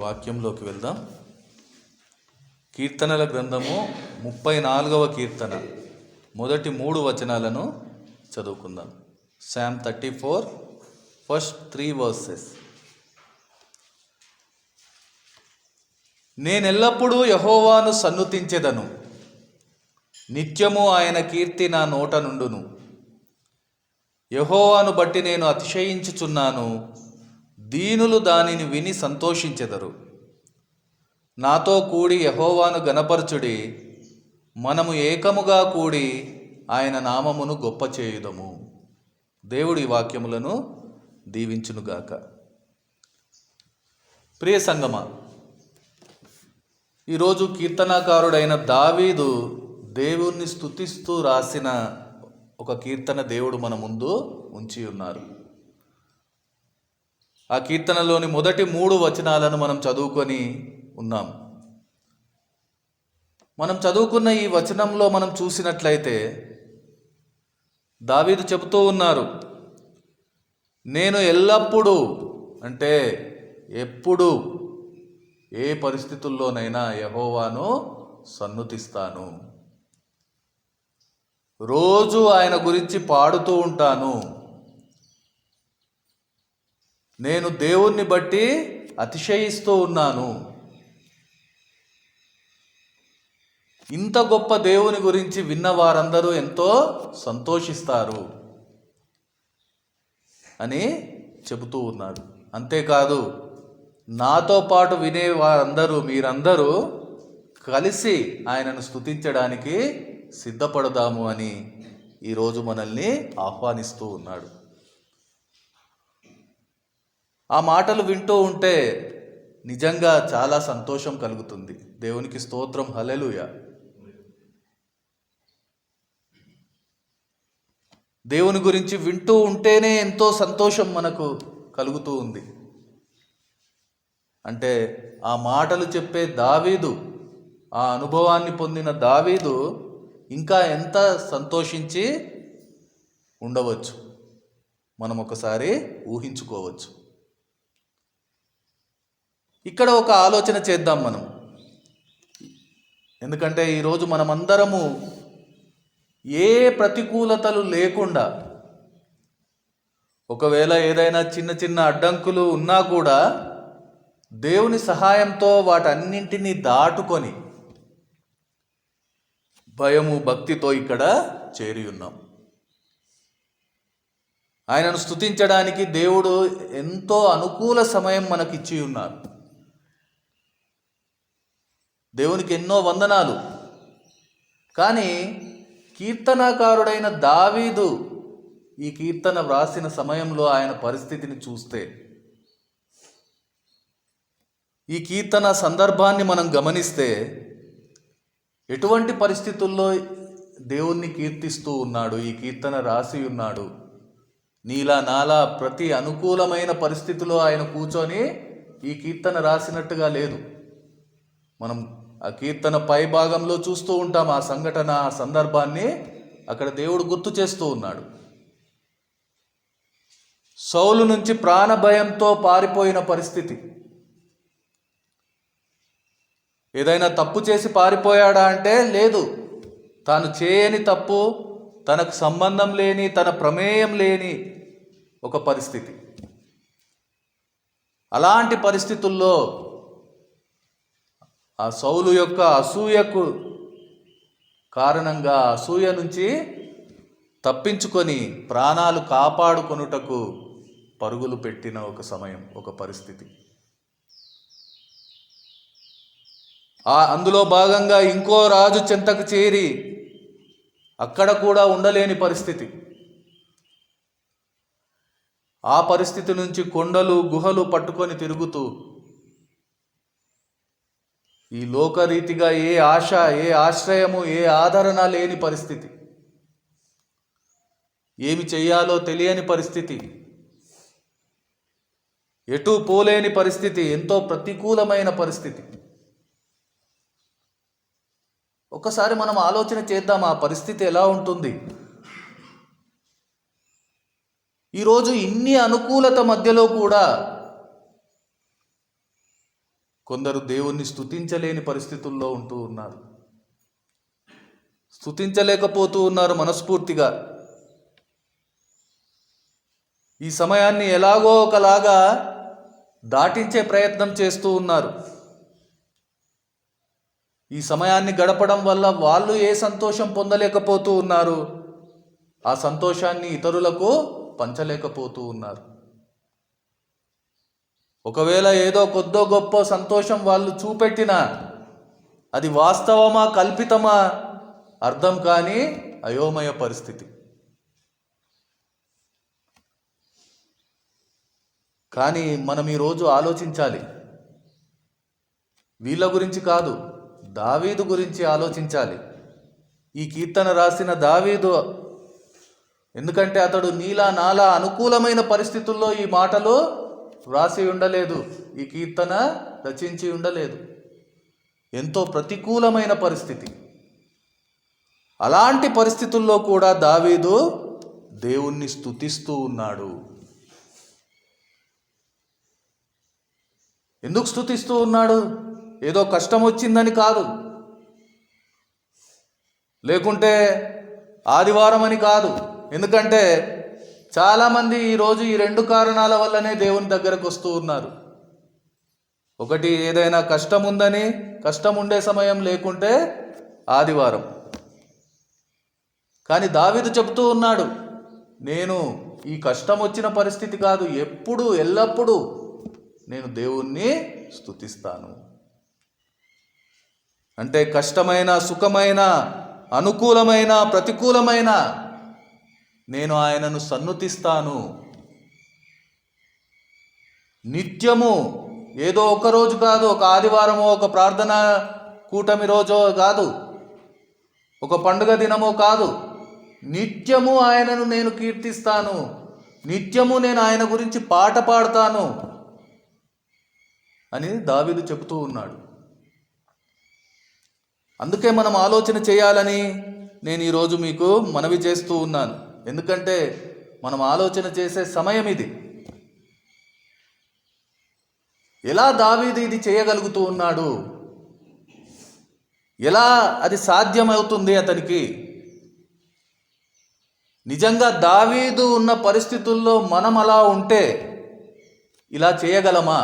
వాక్యంలోకి వెళ్దాం. కీర్తనల గ్రంథము 34వ కీర్తన మొదటి 3 వచనాలను చదువుకుందాం. Psalm 34 first 3 verses. నేనెల్లప్పుడూ యెహోవాను సన్నుతించెదను, నిత్యము ఆయన కీర్తి నా నోట నుండును. యెహోవాను బట్టి నేను అతిశయించుచున్నాను, దీనులు దానిని విని సంతోషించెదరు. నాతో కూడి యెహోవాను గణపరచుడి, మనము ఏకముగా కూడి ఆయన నామమును గొప్ప చేయుదము. దేవుడి వాక్యములను దీవించునుగాక. ప్రియ సంగమా, ఈరోజు కీర్తనాకారుడైన దావీదు దేవుణ్ణి స్తుతిస్తూ రాసిన ఒక కీర్తన దేవుడు మన ముందు ఉంచి ఉన్నారు. ఆ కీర్తనలోని మొదటి 3 వచనాలను మనం చదువుకొని ఉన్నాం. మనం చదువుకున్న ఈ వచనంలో మనం చూసినట్లయితే దావీదు చెబుతూ ఉన్నారు, నేను ఎల్లప్పుడూ అంటే ఎప్పుడు ఏ పరిస్థితుల్లోనైనా యెహోవాను సన్నుతిస్తాను, రోజు ఆయన గురించి పాడుతూ ఉంటాను, నేను దేవుణ్ణి బట్టి అతిశయిస్తూ ఉన్నాను. ఇంత గొప్ప దేవుని గురించి విన్న వారందరూ ఎంతో సంతోషిస్తారు అని చెబుతూ ఉన్నాడు. అంతేకాదు, నాతో పాటు వినే వారందరూ, మీరందరూ కలిసి ఆయనను స్తుతించడానికి సిద్ధపడదాము అని ఈరోజు మనల్ని ఆహ్వానిస్తూ ఉన్నాడు. ఆ మాటలు వింటూ ఉంటే నిజంగా చాలా సంతోషం కలుగుతుంది. దేవునికి స్తోత్రం, హల్లెలూయా. దేవుని గురించి వింటూ ఉంటేనే ఎంతో సంతోషం మనకు కలుగుతూ ఉంది. అంటే ఆ మాటలు చెప్పే దావీదు, ఆ అనుభవాన్ని పొందిన దావీదు ఇంకా ఎంత సంతోషించి ఉండవచ్చు మనం ఒకసారి ఊహించుకోవచ్చు. ఇక్కడ ఒక ఆలోచన చేద్దాం మనం. ఎందుకంటే ఈరోజు మనమందరము ఏ ప్రతికూలతలు లేకుండా, ఒకవేళ ఏదైనా చిన్న చిన్న అడ్డంకులు ఉన్నా కూడా దేవుని సహాయంతో వాటన్నింటినీ దాటుకొని భయము భక్తితో ఇక్కడ చేరి ఉన్నాం. ఆయనను స్తుతించడానికి దేవుడు ఎంతో అనుకూల సమయం మనకిచ్చి ఉన్నారు. దేవునికి ఎన్నో వందనాలు. కానీ కీర్తనాకారుడైన దావీదు ఈ కీర్తన వ్రాసిన సమయంలో ఆయన పరిస్థితిని చూస్తే, ఈ కీర్తన సందర్భాన్ని మనం గమనిస్తే, ఎటువంటి పరిస్థితుల్లో దేవుణ్ణి కీర్తిస్తూ ఉన్నాడు, ఈ కీర్తన రాసి ఉన్నాడు. నీలా నాలా ప్రతి అనుకూలమైన పరిస్థితిలో ఆయన కూర్చొని ఈ కీర్తన రాసినట్టుగా లేదు. మనం ఆ కీర్తన పై భాగంలో చూస్తూ ఉంటాం ఆ సంఘటన, ఆ సందర్భాన్ని అక్కడ దేవుడు గుర్తు చేస్తూ ఉన్నాడు. సౌలు నుంచి ప్రాణ భయంతో పారిపోయిన పరిస్థితి. ఏదైనా తప్పు చేసి పారిపోయాడా అంటే లేదు. తాను చేయని తప్పు, తనకు సంబంధం లేని, తన ప్రమేయం లేని ఒక పరిస్థితి. అలాంటి పరిస్థితుల్లో ఆ సౌలు యొక్క అసూయకు కారణంగా అసూయ నుంచి తప్పించుకొని ప్రాణాలు కాపాడుకొనుటకు పరుగులు పెట్టిన ఒక సమయం, ఒక పరిస్థితి. అందులో భాగంగా ఇంకో రాజు చెంతకు చేరి అక్కడ కూడా ఉండలేని పరిస్థితి. ఆ పరిస్థితి నుంచి కొండలు గుహలు పట్టుకొని తిరుగుతూ, ఈ లోకరీతిగా ఏ ఆశ, ఏ ఆశ్రయము, ఏ ఆదరణ లేని పరిస్థితి, ఏమి చెయ్యాలో తెలియని పరిస్థితి, ఎటు పోలేని పరిస్థితి, ఎంతో ప్రతికూలమైన పరిస్థితి. ఒకసారి మనం ఆలోచన చేద్దాం, ఆ పరిస్థితి ఎలా ఉంటుంది. ఈరోజు ఇన్ని అనుకూలత మధ్యలో కూడా కొందరు దేవుణ్ణి స్తుతించలేని పరిస్థితుల్లో ఉంటూ ఉన్నారు. స్తుతించలేకపోతూ ఉన్నారు మనస్ఫూర్తిగా. ఈ సమయాన్ని ఎలాగో ఒకలాగా దాటించే ప్రయత్నం చేస్తూ ఉన్నారు. ఈ సమయాన్ని గడపడం వల్ల వాళ్ళు ఏ సంతోషం పొందలేకపోతూ ఉన్నారు, ఆ సంతోషాన్ని ఇతరులకు పంచలేకపోతూ ఉన్నారు. ఒకవేళ ఏదో కొద్దో గొప్ప సంతోషం వాళ్ళు చూపెట్టినా అది వాస్తవమా కల్పితమా అర్థం కాని అయోమయ పరిస్థితి. కానీ మనం ఈరోజు ఆలోచించాలి. వీళ్ళ గురించి కాదు, దావీదు గురించి ఆలోచించాలి. ఈ కీర్తన రాసిన దావీదు, ఎందుకంటే అతడు నీలా నాలా అనుకూలమైన పరిస్థితుల్లో ఈ మాటలు రాసి ఉండలేదు, ఈ కీర్తన రచించి ఉండలేదు. ఎంతో ప్రతికూలమైన పరిస్థితి. అలాంటి పరిస్థితుల్లో కూడా దావీదు దేవుణ్ణి స్తుతిస్తూ ఉన్నాడు. ఎందుకు స్తుతిస్తూ ఉన్నాడు? ఏదో కష్టం వచ్చిందని కాదు, లేకుంటే ఆదివారం అని కాదు. ఎందుకంటే చాలామంది ఈరోజు ఈ రెండు కారణాల వల్లనే దేవుని దగ్గరకు వస్తూ ఉన్నారు. ఒకటి, ఏదైనా కష్టం ఉందని, కష్టం ఉండే సమయం, లేకుంటే ఆదివారం. కానీ దావీదు చెబుతూ ఉన్నాడు, నేను ఈ కష్టం వచ్చిన పరిస్థితి కాదు, ఎప్పుడు ఎల్లప్పుడూ నేను దేవుణ్ణి స్తుతిస్తాను. అంటే కష్టమైన, సుఖమైన, అనుకూలమైన, ప్రతికూలమైన నేను ఆయనను సన్నుతిస్తాను. నిత్యము, ఏదో ఒక రోజు కాదు, ఒక ఆదివారమో, ఒక ప్రార్థన కూటమి రోజో కాదు, ఒక పండుగ దినమో కాదు, నిత్యము ఆయనను నేను కీర్తిస్తాను, నిత్యము నేను ఆయన గురించి పాట పాడతాను అని దావీదు చెబుతూ ఉన్నాడు. అందుకే మనం ఆలోచన చేయాలని నేను ఈరోజు మీకు మనవి చేస్తూ ఉన్నాను. ఎందుకంటే మనం ఆలోచన చేసే సమయం ఇది. ఎలా దావీదు ఇది చేయగలుగుతూ ఉన్నాడు? ఎలా అది సాధ్యమవుతుంది అతనికి? నిజంగా దావీదు ఉన్న పరిస్థితుల్లో మనం అలా ఉంటే ఇలా చేయగలమా?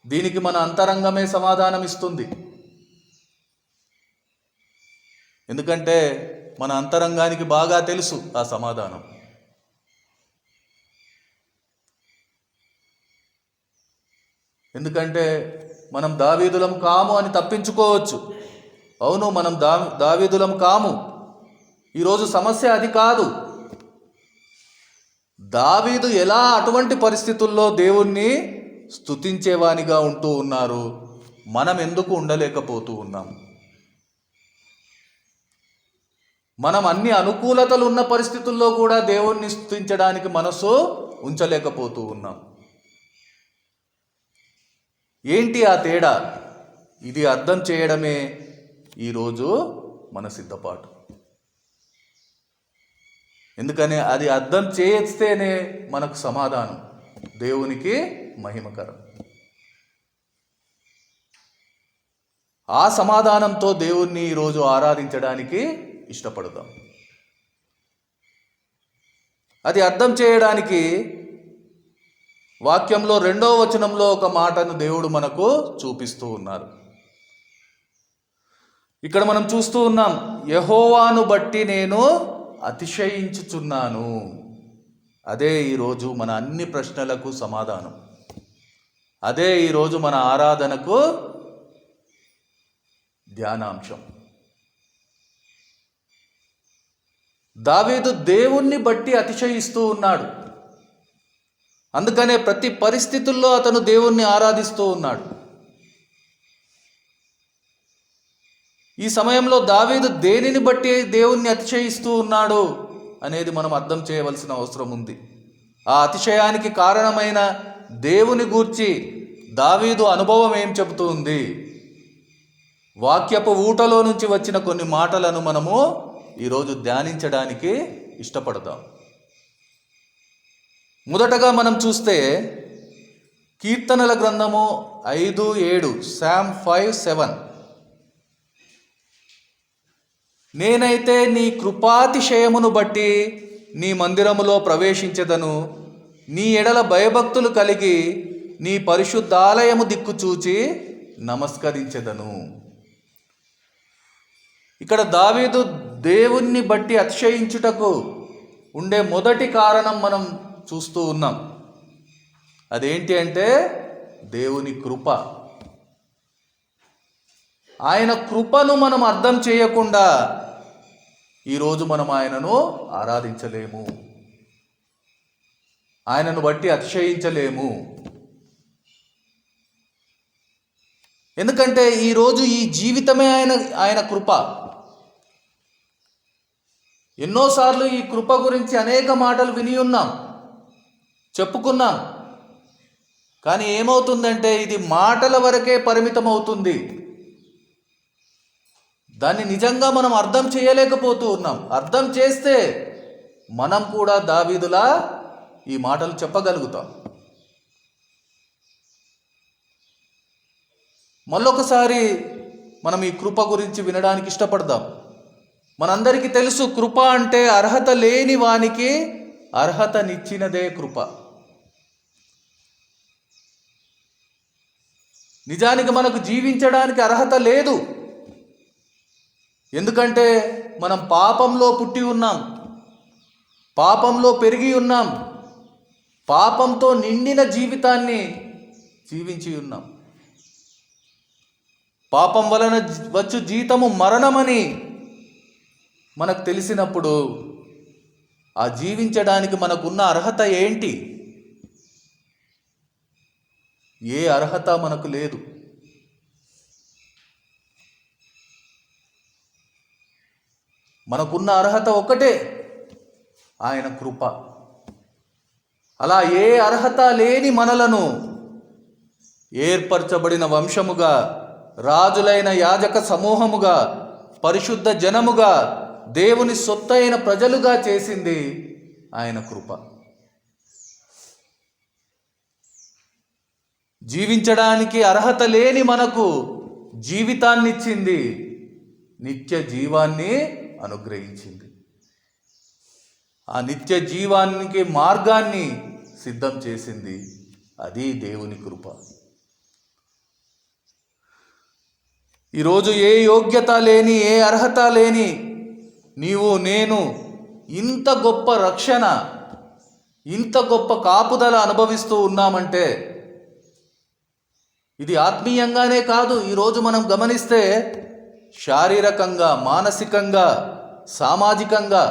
దీనికి మన అంతరంగమే సమాధానం ఇస్తుంది. ఎందుకంటే మన అంతరంగానికి బాగా తెలుసు ఆ సమాధానం. ఎందుకంటే మనం దావీదులం కాము అని తప్పించుకోవచ్చు. అవును, మనం దావీదులం కాము. ఈరోజు సమస్య అది కాదు. దావీదు ఎలా అటువంటి పరిస్థితుల్లో దేవుణ్ణి స్తుతించేవానిగా ఉంటూ ఉన్నారు, మనం ఎందుకు ఉండలేకపోతూ ఉన్నాం? మనం అన్ని అనుకూలతలు ఉన్న పరిస్థితుల్లో కూడా దేవుణ్ణి స్తుతించడానికి మనసు ఉంచలేకపోతూ ఉన్నాం. ఏంటి ఆ తేడా? ఇది అర్థం చేయడమే ఈరోజు మన సిద్ధపాటు. ఎందుకని అది అర్థం చేస్తేనే మనకు సమాధానం, దేవునికి మహిమకరం. ఆ సమాధానంతో దేవుణ్ణి ఈరోజు ఆరాధించడానికి ఇష్టపడదాం. అది అర్థం చేయడానికి వాక్యంలో 2వ వచనంలో ఒక మాటను దేవుడు మనకు చూపిస్తూ ఉన్నారు. ఇక్కడ మనం చూస్తూ ఉన్నాం, యెహోవాను బట్టి నేను అతిశయించుచున్నాను. అదే ఈరోజు మన అన్ని ప్రశ్నలకు సమాధానం. అదే ఈరోజు మన ఆరాధనకు ధ్యానాంశం. దావీదు దేవుణ్ణి బట్టి అతిశయిస్తూ ఉన్నాడు. అందుకనే ప్రతి పరిస్థితుల్లో అతను దేవుణ్ణి ఆరాధిస్తూ ఉన్నాడు. ఈ సమయంలో దావీదు దేనిని బట్టి దేవుణ్ణి అతిశయిస్తూ ఉన్నాడు అనేది మనం అర్థం చేయవలసిన అవసరం ఉంది. ఆ అతిశయానికి కారణమైన దేవుని గూర్చి దావీదు అనుభవం ఏం చెబుతూ ఉంది? వాక్యపు ఊటలో నుంచి వచ్చిన కొన్ని మాటలను మనము ఈరోజు ధ్యానించడానికి ఇష్టపడతాం. మొదటగా మనం చూస్తే కీర్తనల గ్రంథము 5:7, సామ్ 5:7. నేనైతే నీ కృపాతిశయమును బట్టి నీ మందిరములో ప్రవేశించెదను, నీ ఎడల భయభక్తులు కలిగి నీ పరిశుద్ధాలయము దిక్కు చూచి నమస్కరించెదను. ఇక్కడ దావీదు దేవుణ్ణి బట్టి అతిశయించుటకు ఉండే మొదటి కారణం మనం చూస్తూ ఉన్నాం. అదేంటి అంటే దేవుని కృప. ఆయన కృపను మనం అర్థం చేయకుండా ఈరోజు మనం ఆయనను ఆరాధించలేము, ఆయనను బట్టి అతిశయించలేము. ఎందుకంటే ఈరోజు ఈ జీవితమే ఆయన కృప. ఎన్నోసార్లు ఈ కృప గురించి అనేక మాటలు విని ఉన్నాం, చెప్పుకున్నాం. కానీ ఏమవుతుందంటే ఇది మాటల వరకే పరిమితం అవుతుంది. దాన్ని నిజంగా మనం అర్థం చేయలేకపోతూ ఉన్నాం. అర్థం చేస్తే మనం కూడా దావీదులా ఈ మాటలు చెప్పగలుగుతాం. మళ్ళొకసారి మనం ఈ కృప గురించి వినడానికి ఇష్టపడదాం. మనందరికీ తెలుసు, కృప అంటే అర్హత లేని వానికి అర్హతనిచ్చినదే కృప. నిజానికి మనకు జీవించడానికి అర్హత లేదు. ఎందుకంటే మనం పాపంలో పుట్టి ఉన్నాం, పాపంలో పెరిగి ఉన్నాం, పాపంతో నిండిన జీవితాన్ని జీవించి ఉన్నాం. పాపం వలన వచ్చు జీతము మరణమని మనకు తెలిసినప్పుడు ఆ జీవించడానికి మనకున్న అర్హత ఏంటి? ఏ అర్హత మనకు లేదు. మనకున్న అర్హత ఒకటే, ఆయన కృప. అలా ఏ అర్హత లేని మనలను ఏర్పరచబడిన వంశముగా, రాజులైన యాజక సమూహముగా, పరిశుద్ధ జనముగా, దేవుని సొత్తైన ప్రజలుగా చేసింది ఆయన కృప. జీవించడానికి అర్హత లేని మనకు జీవితాన్ని ఇచ్చింది, నిత్య జీవాన్ని అనుగ్రహించింది. ఆ నిత్య జీవానికి మార్గాన్ని సిద్ధం చేసింది. అది దేవుని కృప. ఈరోజు ఏ యోగ్యత లేని, ఏ అర్హత లేని నీవు నేను ఇంత గొప్ప రక్షణ, ఇంత గొప్ప కాపుదల అనుభవిస్తూ ఉన్నామంటే ఇది ఆత్మీయంగానే కాదు. ఈరోజు మనం గమనిస్తే శారీరకంగా, మానసికంగా, సామాజికంగా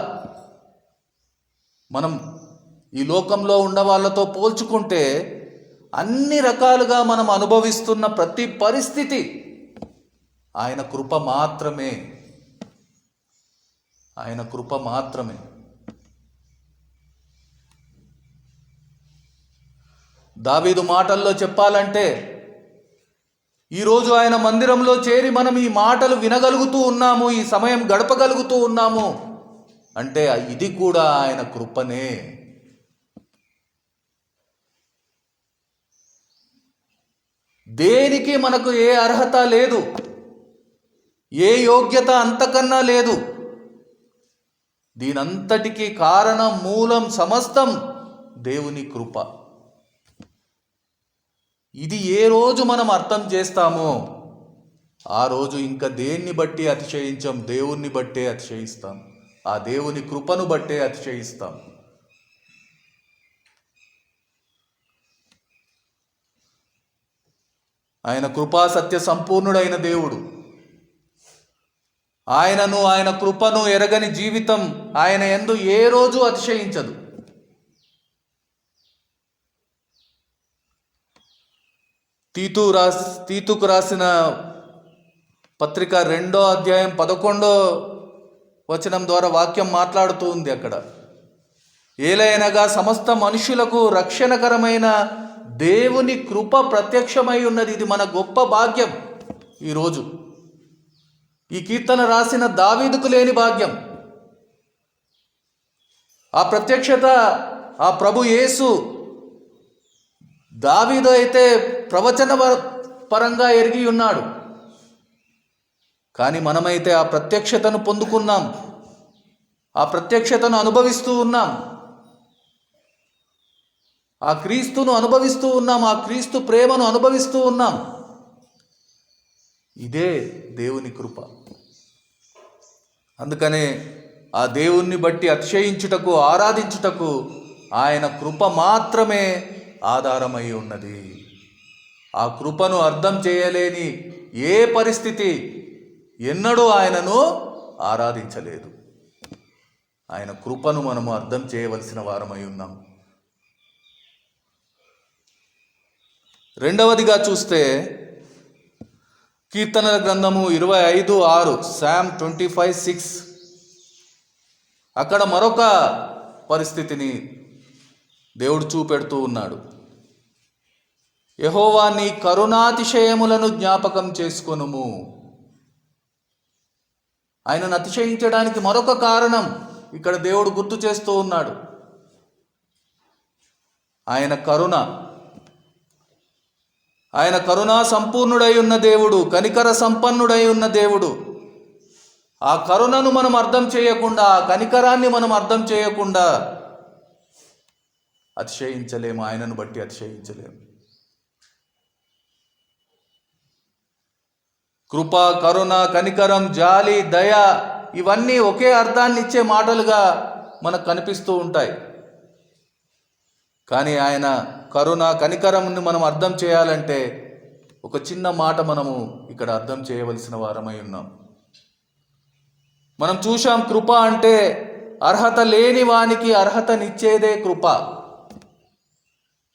మనం ఈ లోకంలో ఉన్న వాళ్ళతో పోల్చుకుంటే అన్ని రకాలుగా మనం అనుభవిస్తున్న ప్రతి పరిస్థితి ఆయన కృప మాత్రమే. ఆయన కృప మాత్రమే. దావీదు మాటల్లో చెప్పాలంటే ఈరోజు ఆయన మందిరంలో చేరి మనం ఈ మాటలు వినగలుగుతూ ఉన్నాము, ఈ సమయం గడపగలుగుతూ ఉన్నాము అంటే ఇది కూడా ఆయన కృపనే. దేనికి మనకు ఏ అర్హత లేదు, ఏ యోగ్యత అంతకన్నా లేదు. దీనంతటికీ కారణం, మూలం, సమస్తం దేవుని కృప. ఇది ఏ రోజు మనం అర్థం చేస్తామో ఆ రోజు ఇంకా దేన్ని బట్టి అతిశయించాం, దేవుణ్ణి బట్టే అతిశయిస్తాం. ఆ దేవుని కృపను బట్టే అతిశయిస్తాం. ఆయన కృపా సత్య సంపూర్ణుడైన దేవుడు. ఆయనను, ఆయన కృపను ఎరగని జీవితం ఆయన యందు ఏ రోజు అతిశయించదు. తీతుకు రాసిన పత్రిక 2వ అధ్యాయం 11వ వచనం ద్వారా వాక్యం మాట్లాడుతూ ఉంది. అక్కడ ఏలైనగా సమస్త మనుషులకు రక్షణకరమైన దేవుని కృప ప్రత్యక్షమై ఉన్నది. ఇది మన గొప్ప భాగ్యం. ఈరోజు ఈ కీర్తన రాసిన దావీదుకు లేని భాగ్యం. ఆ ప్రత్యక్షత, ఆ ప్రభు యేసు దావీదు అయితే ప్రవచన పరంగా ఎరిగి ఉన్నాడు, కానీ మనమైతే ఆ ప్రత్యక్షతను పొందుకున్నాం, ఆ ప్రత్యక్షతను అనుభవిస్తూ ఉన్నాం, ఆ క్రీస్తును అనుభవిస్తూ ఉన్నాం, ఆ క్రీస్తు ప్రేమను అనుభవిస్తూ ఉన్నాం. ఇదే దేవుని కృప. అందుకనే ఆ దేవుణ్ణి బట్టి అతిశయించుటకు, ఆరాధించుటకు ఆయన కృప మాత్రమే ఆధారమై ఉన్నది. ఆ కృపను అర్థం చేయలేని ఏ పరిస్థితి ఎన్నడూ ఆయనను ఆరాధించలేదు. ఆయన కృపను మనము అర్థం చేయవలసిన వారమై ఉన్నాం. రెండవదిగా చూస్తే కీర్తనల గ్రంథము 25:6, సామ్ 25:6, అక్కడ మరొక పరిస్థితిని దేవుడు చూపెడుతూ ఉన్నాడు. యెహోవా నీ కరుణాతిశయములను జ్ఞాపకం చేసుకొనుము. ఆయనను అతిశయించడానికి మరొక కారణం ఇక్కడ దేవుడు గుర్తు చేస్తూ ఉన్నాడు. ఆయన కరుణా సంపూర్ణుడై ఉన్న దేవుడు, కనికర సంపన్నుడై ఉన్న దేవుడు. ఆ కరుణను మనం అర్థం చేయకుండా, ఆ కనికరాన్ని మనం అర్థం చేయకుండా అతిశయించలేము, ఆయనను బట్టి అతిశయించలేము. కృప, కరుణ, కనికరం, జాలి, దయ ఇవన్నీ ఒకే అర్థాన్ని ఇచ్చే మాటలుగా మనకు కనిపిస్తూ ఉంటాయి. కానీ ఆయన కరుణ, కనికరంని మనం అర్థం చేయాలంటే ఒక చిన్న మాట మనము ఇక్కడ అర్థం చేయవలసిన వారమై ఉన్నాం. మనం చూశాం, కృప అంటే అర్హత లేని వానికి అర్హతనిచ్చేదే కృప.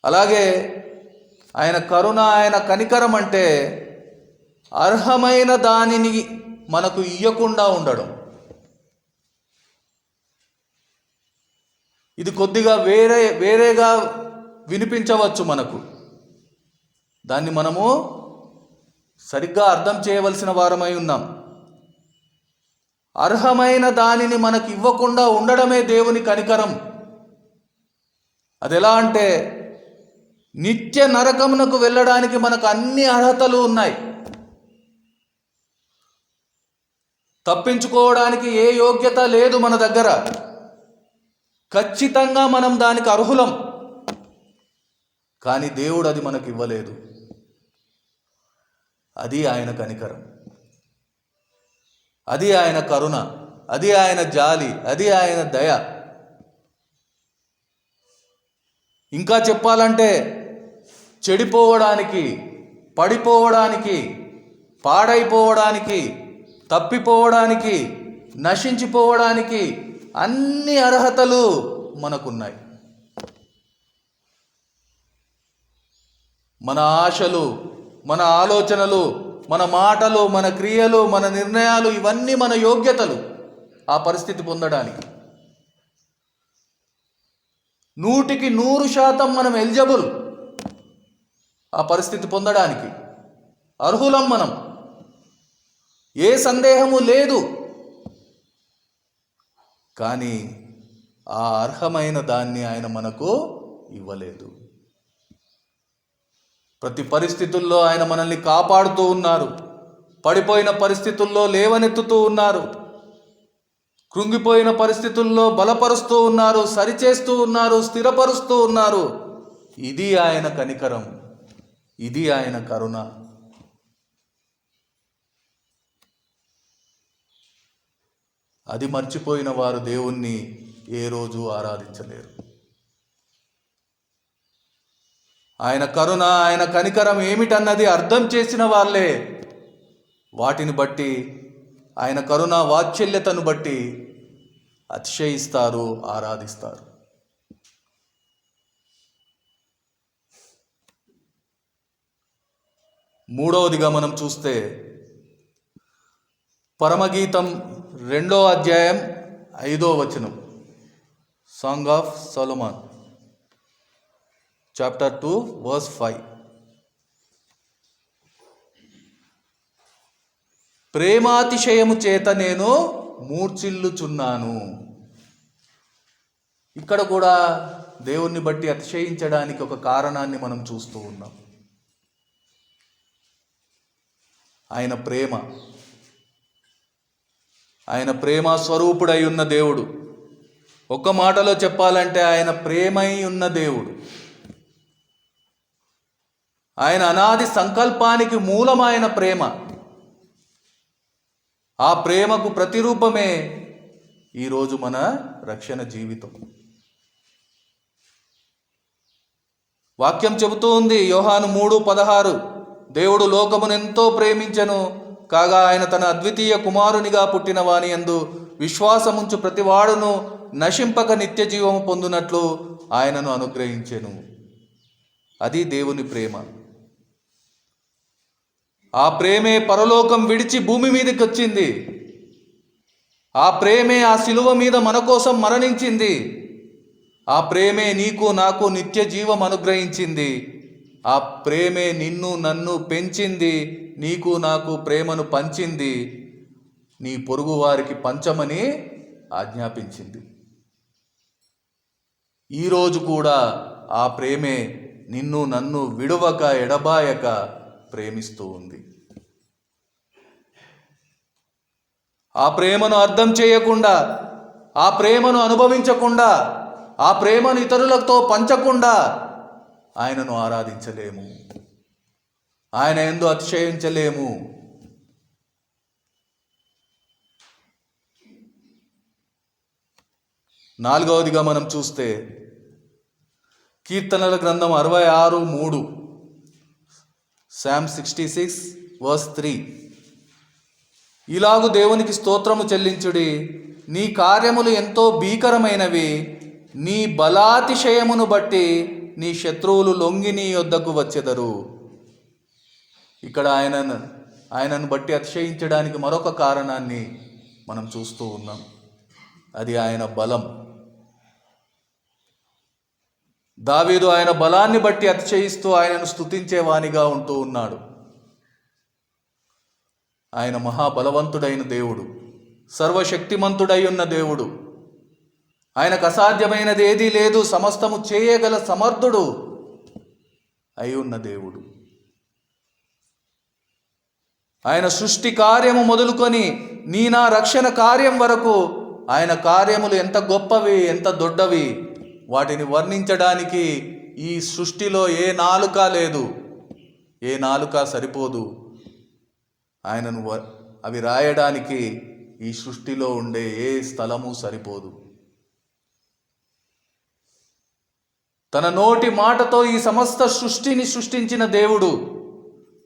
అలాగే ఆయన కరుణ, ఆయన కనికరం అంటే అర్హమైన దానిని మనకు ఇయ్యకుండా ఉండడం. ఇది కొద్దిగా వేరేగా వినిపించవచ్చు మనకు. దాన్ని మనము సరిగ్గా అర్థం చేయవలసిన వారమై ఉన్నాం. అర్హమైన దానిని మనకు ఇవ్వకుండా ఉండడమే దేవుని కనికరం. అది ఎలా అంటే, నిత్య నరకమునకు వెళ్ళడానికి మనకు అన్ని అర్హతలు ఉన్నాయి. తప్పించుకోవడానికి ఏ యోగ్యత లేదు మన దగ్గర. ఖచ్చితంగా మనం దానికి అర్హులం. కానీ దేవుడు అది మనకు ఇవ్వలేదు. అది ఆయన కనికరం, అది ఆయన కరుణ, అది ఆయన జాలి, అది ఆయన దయ. ఇంకా చెప్పాలంటే చెడిపోవడానికి, పడిపోవడానికి, పాడైపోవడానికి, తప్పిపోవడానికి, నశించిపోవడానికి అన్ని అర్హతలు మనకున్నాయి. మన ఆశలు, మన ఆలోచనలు, మన మాటలు, మన క్రియలు, మన నిర్ణయాలు ఇవన్నీ మన యోగ్యతలు ఆ పరిస్థితి పొందడానికి. 100% మనం ఎలిజిబుల్ ఆ పరిస్థితి పొందడానికి. అర్హులం మనం, ఏ సందేహము లేదు. కానీ ఆ అర్హమైన దాన్ని ఆయన మనకు ఇవ్వలేదు. ప్రతి పరిస్థితుల్లో ఆయన మనల్ని కాపాడుతూ ఉన్నారు. పడిపోయిన పరిస్థితుల్లో లేవనెత్తుతూ ఉన్నారు. కృంగిపోయిన పరిస్థితుల్లో బలపరుస్తూ ఉన్నారు, సరిచేస్తూ ఉన్నారు, స్థిరపరుస్తూ ఉన్నారు. ఇది ఆయన కనికరం, ఇది ఆయన కరుణ. అది మర్చిపోయిన వారు దేవుణ్ణి ఏ రోజు ఆరాధించలేరు. ఆయన కరుణ, ఆయన కనికరం ఏమిటన్నది అర్థం చేసిన వాళ్ళే వాటిని బట్టి, ఆయన కరుణ వాత్సల్యతను బట్టి అతిశయిస్తారు, ఆరాధిస్తారు. మూడవదిగా మనం చూస్తే పరమగీతం 2వ అధ్యాయం 5వ వచనం, సాంగ్ ఆఫ్ సొలొమన్, చాప్టర్ 2 verse 5. ప్రేమాతిశయము చేత నేను మూర్ఛిల్లుచున్నాను. ఇక్కడ కూడా దేవుణ్ణి బట్టి అతిశయించడానికి ఒక కారణాన్ని మనం చూస్తూ ఉన్నాం. ఆయన ప్రేమ. ఆయన ప్రేమ స్వరూపుడై ఉన్న దేవుడు. ఒక్క మాటలో చెప్పాలంటే ఆయన ప్రేమై ఉన్న దేవుడు. ఆయన అనాది సంకల్పానికి మూలమైన ప్రేమ. ఆ ప్రేమకు ప్రతిరూపమే ఈరోజు మన రక్షణ జీవితం. వాక్యం చెబుతూ ఉంది, యోహాను 3:16, దేవుడు లోకమునెంతో ప్రేమించెను, కాగా ఆయన తన అద్వితీయ కుమారునిగా పుట్టిన వాని యందు విశ్వాసముంచు ప్రతివాడును నశింపక నిత్య జీవము పొందునట్లు ఆయనను అనుగ్రహించెను. అది దేవుని ప్రేమ. ఆ ప్రేమే పరలోకం విడిచి భూమి మీదకి వచ్చింది. ఆ ప్రేమే ఆ శిలువ మీద మన కోసం మరణించింది. ఆ ప్రేమే నీకు నాకు నిత్య జీవం అనుగ్రహించింది. ఆ ప్రేమే నిన్ను నన్ను పెంచింది, నీకు నాకు ప్రేమను పంచింది, నీ పొరుగు వారికి పంచమని ఆజ్ఞాపించింది. ఈరోజు కూడా ఆ ప్రేమే నిన్ను నన్ను విడువక ఎడబాయక ప్రేమిస్తూ ఉంది. ఆ ప్రేమను అర్థం చేయకుండా, ఆ ప్రేమను అనుభవించకుండా, ఆ ప్రేమను ఇతరులతో పంచకుండా ఆయనను ఆరాధించలేము, ఆయన యందు అతిశయించలేము. నాలుగవదిగా మనం చూస్తే కీర్తనల గ్రంథం 66:3, Psalm 66:3, ఇలాగు దేవునికి స్తోత్రము చెల్లించుడి, నీ కార్యములు ఎంతో భీకరమైనవి, నీ బలాతిశయమును బట్టి నీ శత్రువులు లొంగి నీ యొద్దకు వచ్చెదరు. ఇక్కడ ఆయనను బట్టి అతిశయించడానికి మరొక కారణాన్ని మనం చూస్తూ ఉన్నాం. అది ఆయన బలం. దావీదు ఆయన బలాన్ని బట్టి అతిశయిస్తూ ఆయనను స్తుతించేవానిగా ఉంటూ ఉన్నాడు. ఆయన మహాబలవంతుడైన దేవుడు, సర్వశక్తిమంతుడై ఉన్న దేవుడు. ఆయనకు అసాధ్యమైనది ఏదీ లేదు, సమస్తము చేయగల సమర్థుడు అయి ఉన్న దేవుడు. ఆయన సృష్టి కార్యము మొదలుకొని నీ నా రక్షణ కార్యం వరకు ఆయన కార్యములు ఎంత గొప్పవి, ఎంత దొడ్డవి, వాటిని వర్ణించడానికి ఈ సృష్టిలో ఏ నాలుక లేదు, ఏ నాలుక సరిపోదు. ఆయనను అవి రాయడానికి ఈ సృష్టిలో ఉండే ఏ స్థలము సరిపోదు. తన నోటి మాటతో ఈ సమస్త సృష్టిని సృష్టించిన దేవుడు,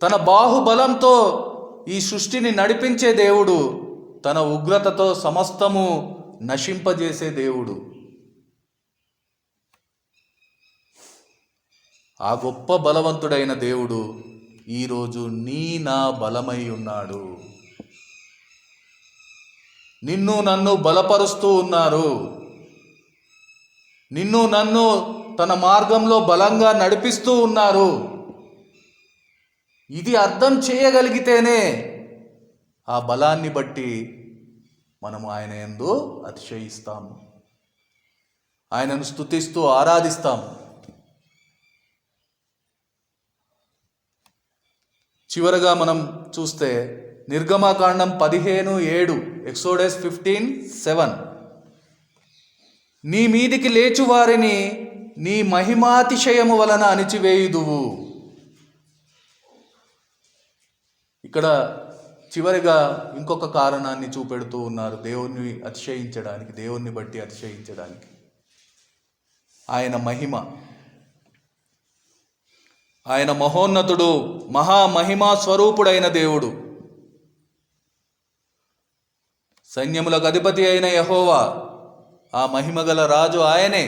తన బాహుబలంతో ఈ సృష్టిని నడిపించే దేవుడు, తన ఉగ్రతతో సమస్తము నశింపజేసే దేవుడు. ఆ గొప్ప బలవంతుడైన దేవుడు ఈరోజు నీ నా బలమై ఉన్నాడు. నిన్ను నన్ను బలపరుస్తూ ఉన్నారు. నిన్ను నన్ను తన మార్గంలో బలంగా నడిపిస్తూ ఉన్నారు. ఇది అర్థం చేయగలిగితేనే ఆ బలాన్ని బట్టి మనము ఆయన యందు అతిశయిస్తాము, ఆయనను స్తుతిస్తూ ఆరాధిస్తాము. చివరగా మనం చూస్తే నిర్గమకాండం 15:7, Exodus 15:7, నీ మీదికి లేచు వారిని నీ మహిమాతిశయము వలన అణిచివేయుదువు. ఇక్కడ చివరిగా ఇంకొక కారణాన్ని చూపెడుతూ ఉన్నారు దేవుణ్ణి అతిశయించడానికి, దేవుణ్ణి బట్టి అతిశయించడానికి. ఆయన మహిమ. ఆయన మహోన్నతుడు, మహామహిమా స్వరూపుడైన దేవుడు. సైన్యములకు అధిపతి అయిన యెహోవా, ఆ మహిమగల రాజు ఆయనే.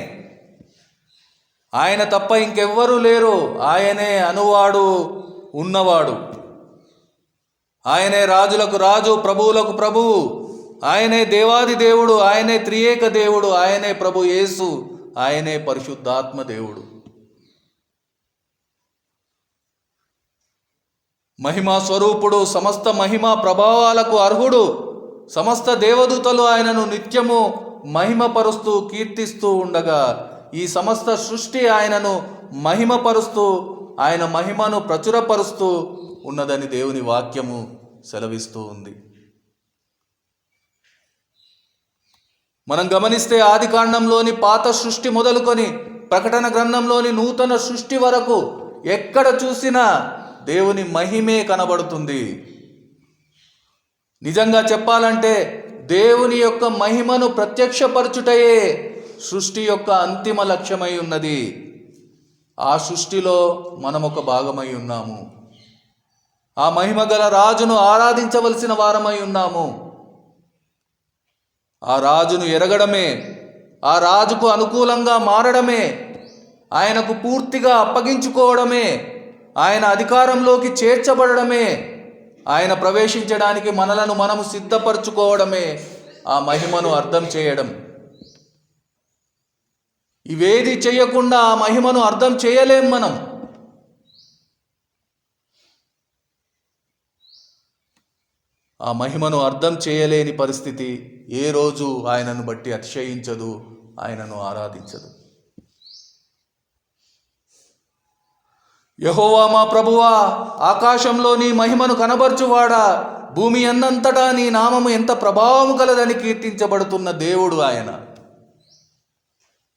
ఆయన తప్ప ఇంకెవ్వరూ లేరు. ఆయనే అనువాడు, ఉన్నవాడు. ఆయనే రాజులకు రాజు, ప్రభువులకు ప్రభువు. ఆయనే దేవాది దేవుడు, ఆయనే త్రియేక దేవుడు, ఆయనే ప్రభు యేసు, ఆయనే పరిశుద్ధాత్మ దేవుడు. మహిమా స్వరూపుడు, సమస్త మహిమా ప్రభావాలకు అర్హుడు. సమస్త దేవదూతలు ఆయనను నిత్యము మహిమపరుస్తూ కీర్తిస్తూ ఉండగా ఈ సమస్త సృష్టి ఆయనను మహిమపరుస్తూ, ఆయన మహిమను ప్రచురపరుస్తూ ఉన్నదని దేవుని వాక్యము సెలవిస్తూ ఉంది. మనం గమనిస్తే ఆదికాండంలోని పాత సృష్టి మొదలుకొని ప్రకటన గ్రంథంలోని నూతన సృష్టి వరకు ఎక్కడ చూసినా దేవుని మహిమే కనబడుతుంది. నిజంగా చెప్పాలంటే దేవుని యొక్క మహిమను ప్రత్యక్షపరచుటయే సృష్టి యొక్క అంతిమ లక్ష్యమై ఉన్నది. ఆ సృష్టిలో మనం ఒక భాగమై ఉన్నాము. ఆ మహిమ గల రాజును ఆరాధించవలసిన వారమై ఉన్నాము. ఆ రాజును ఎరగడమే, ఆ రాజుకు అనుకూలంగా మారడమే, ఆయనకు పూర్తిగా అప్పగించుకోవడమే, ఆయన అధికారంలోకి చేర్చబడడమే, ఆయన ప్రవేశించడానికి మనలను మనము సిద్ధపరచుకోవడమే ఆ మహిమను అర్థం చేయడం. ఇవేది చేయకుండా ఆ మహిమను అర్థం చేయలేం మనం. ఆ మహిమను అర్థం చేయలేని పరిస్థితి ఏ రోజు ఆయనను బట్టి అతిశయించదు, ఆయనను ఆరాధించదు. యెహోవా మా ప్రభువా, ఆకాశంలో నీ మహిమను కనబర్చువాడా, భూమి అన్నంతటా నీ నామము ఎంత ప్రభావము కలదని కీర్తించబడుతున్న దేవుడు ఆయన.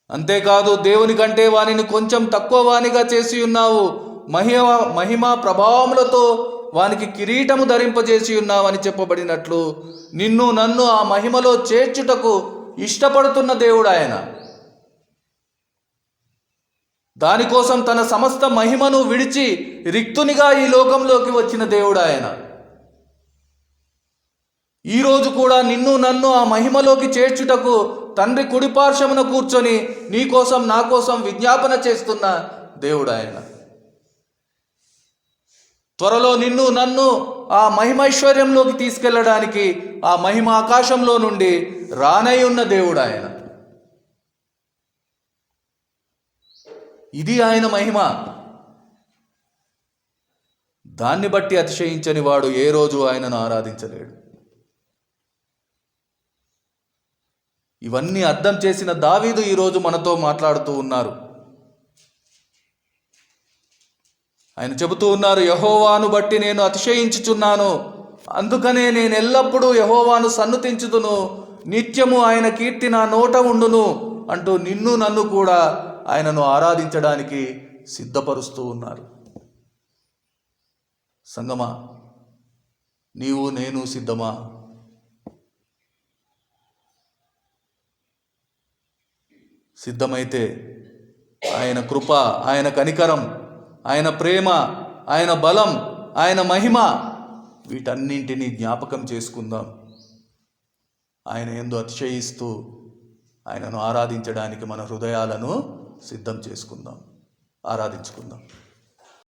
అంతేకాదు, దేవుని కంటే వానిని కొంచెం తక్కువ వానిగా చేసి ఉన్నావు. మహిమ ప్రభావములతో వానికి కిరీటము ధరింపజేసి ఉన్నావని చెప్పబడినట్లు నిన్ను నన్ను ఆ మహిమలో చేర్చుటకు ఇష్టపడుతున్న దేవుడు ఆయన. దానికోసం తన సమస్త మహిమను విడిచి రిక్తునిగా ఈ లోకంలోకి వచ్చిన దేవుడు ఆయన. ఈరోజు కూడా నిన్ను నన్ను ఆ మహిమలోకి చేర్చుటకు తండ్రి కుడిపార్శ్వమున కూర్చొని నీకోసం నా కోసం విజ్ఞాపన చేస్తున్న దేవుడు ఆయన. త్వరలో నిన్ను నన్ను ఆ మహిమైశ్వర్యంలోకి తీసుకెళ్ళడానికి ఆ మహిమ ఆకాశంలో నుండి రానై ఉన్న దేవుడు ఆయన. ఇది ఆయన మహిమ. దాన్ని బట్టి అతిశయించని వాడు ఏ రోజు ఆయనను ఆరాధించలేడు. ఇవన్నీ అర్థం చేసిన దావీదు ఈరోజు మనతో మాట్లాడుతూ ఉన్నారు. ఆయన చెబుతూ ఉన్నారు, యెహోవాను బట్టి నేను అతిశయించుచున్నాను, అందుకనే నేను ఎల్లప్పుడూ యెహోవాను సన్నుతించుదును, నిత్యము ఆయన కీర్తి నా నోట ఉండును అంటూ నిన్ను నన్ను కూడా ఆయనను ఆరాధించడానికి సిద్ధపరుస్తూ ఉన్నారు. సంగమా, నీవు నేను సిద్ధమా? సిద్ధమైతే ఆయన కృప, ఆయన కనికరం, ఆయన ప్రేమ, ఆయన బలం, ఆయన మహిమ వీటన్నింటినీ జ్ఞాపకం చేసుకుందాం. ఆయన యందు అతిశయిస్తూ ఆయనను ఆరాధించడానికి మన హృదయాలను సిద్ధం చేసుకుందాం. ఆరాధించుకుందాం.